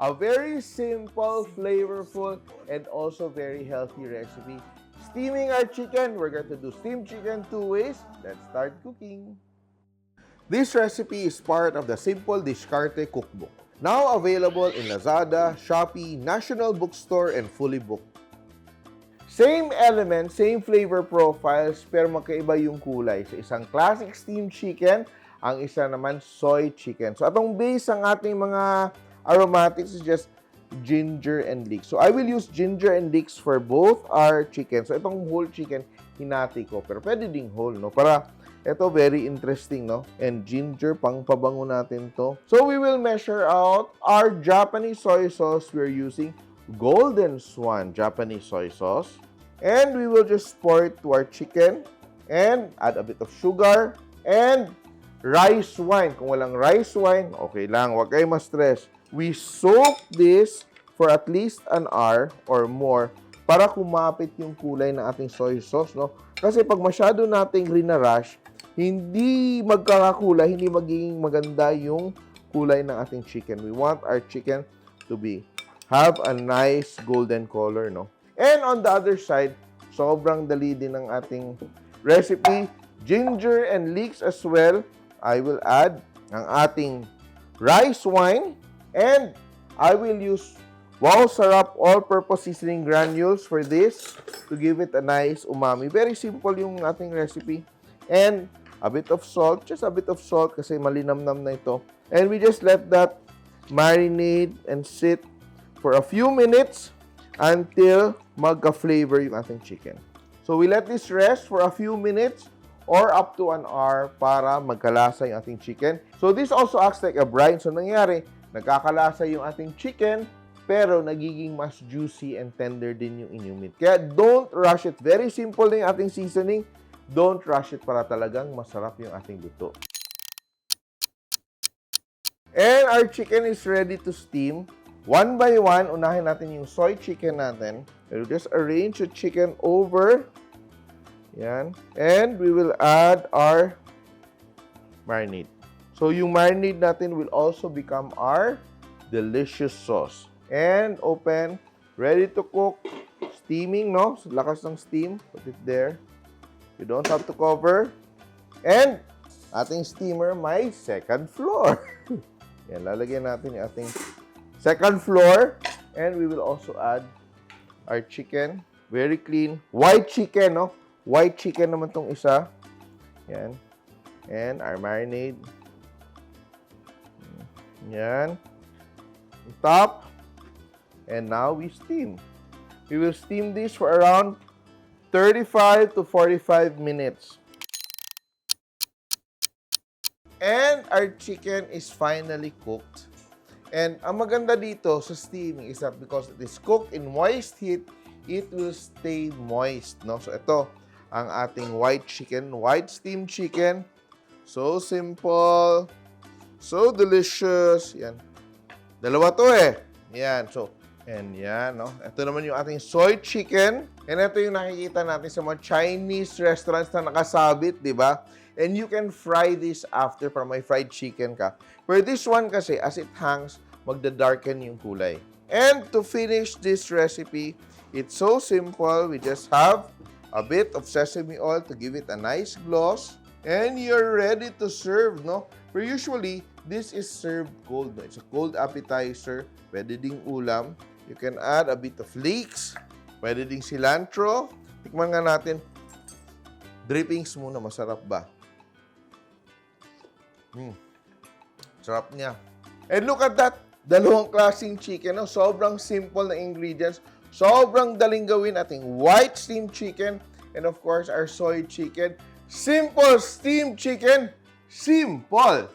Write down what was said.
A very simple, flavorful, and also very healthy recipe. Steaming our chicken, we're going to do steamed chicken 2 ways. Let's start cooking. This recipe is part of the Simpol Dishkarte cookbook. Now available in Lazada, Shopee, National Bookstore, and Fully Booked. Same elements, same flavor profiles, pero magkaiba yung kulay. Sa isang classic steamed chicken, ang isa naman soy chicken. So atong base ng ating mga aromatics is just ginger and leeks. So I will use ginger and leeks for both our chicken. So itong whole chicken, hinati ko. Pero pwede ding whole, no? Para ito very interesting, no? And ginger, pang pabango natin to. So we will measure out our Japanese soy sauce. We're using Golden Swan Japanese soy sauce. And we will just pour it to our chicken and add a bit of sugar and rice wine. Kung walang rice wine, okay lang. Huwag kayo ma-stress. We soak this for at least an hour or more para kumapit yung kulay ng ating soy sauce, no? Kasi pag masyado nating rinarash, hindi magkakakulay, hindi magiging maganda yung kulay ng ating chicken. We want our chicken to have a nice golden color, no? And on the other side, sobrang dali din ng ating recipe. Ginger and leeks as well. I will add ang ating rice wine. And I will use Wow Sarap all-purpose seasoning granules for this to give it a nice umami. Very simple yung ating recipe. And a bit of salt. Just a bit of salt kasi malinamnam na ito. And we just let that marinate and sit for a few minutes until magka-flavor yung ating chicken. So we let this rest for a few minutes or up to an hour para magkalasa yung ating chicken. So this also acts like a brine. So nangyari, nagkakalasa yung ating chicken pero nagiging mas juicy and tender din yung inyong meat. Kaya don't rush it. Very simple din yung ating seasoning. Don't rush it para talagang masarap yung ating luto. And our chicken is ready to steam. One by one, unahin natin yung soy chicken natin. We'll just arrange the chicken over. Yan. And we will add our marinade. So yung marinade natin will also become our delicious sauce. And open, ready to cook, steaming, no? So, lakas ng steam, put it there. You don't have to cover. And ating steamer may second floor. Yan, lalagyan natin yung ating second floor. And we will also add our chicken. Very clean. White chicken, no? White chicken naman tong isa. Yan. And our marinade. Yan. Top. And now we steam. We will steam this for around 35 to 45 minutes. And our chicken is finally cooked. And ang maganda dito sa steaming is that because it is cooked in moist heat, it will stay moist, no? So ito ang ating white chicken, white steamed chicken. So simple, so delicious. Yan. Dalawa to eh. Yan. So, and yan, no? Ito naman yung ating soy chicken. And ito yung nakikita natin sa mga Chinese restaurants na nakasabit, di ba? And you can fry this after para may fried chicken ka. For this one kasi, as it hangs, magda-darken yung kulay. And to finish this recipe, it's so simple. We just have a bit of sesame oil to give it a nice gloss. And you're ready to serve, no? But usually, this is served cold. No? It's a cold appetizer. Pwede ding ulam. You can add a bit of leeks. Pwede ding cilantro. Tikman nga natin. Drippings muna. Masarap ba? Sarap niya. And look at that. Dalawang klaseng chicken. No? Sobrang simple na ingredients. Sobrang daling gawin. Ating white steamed chicken. And of course, our soy chicken. Simple steamed chicken. Simple.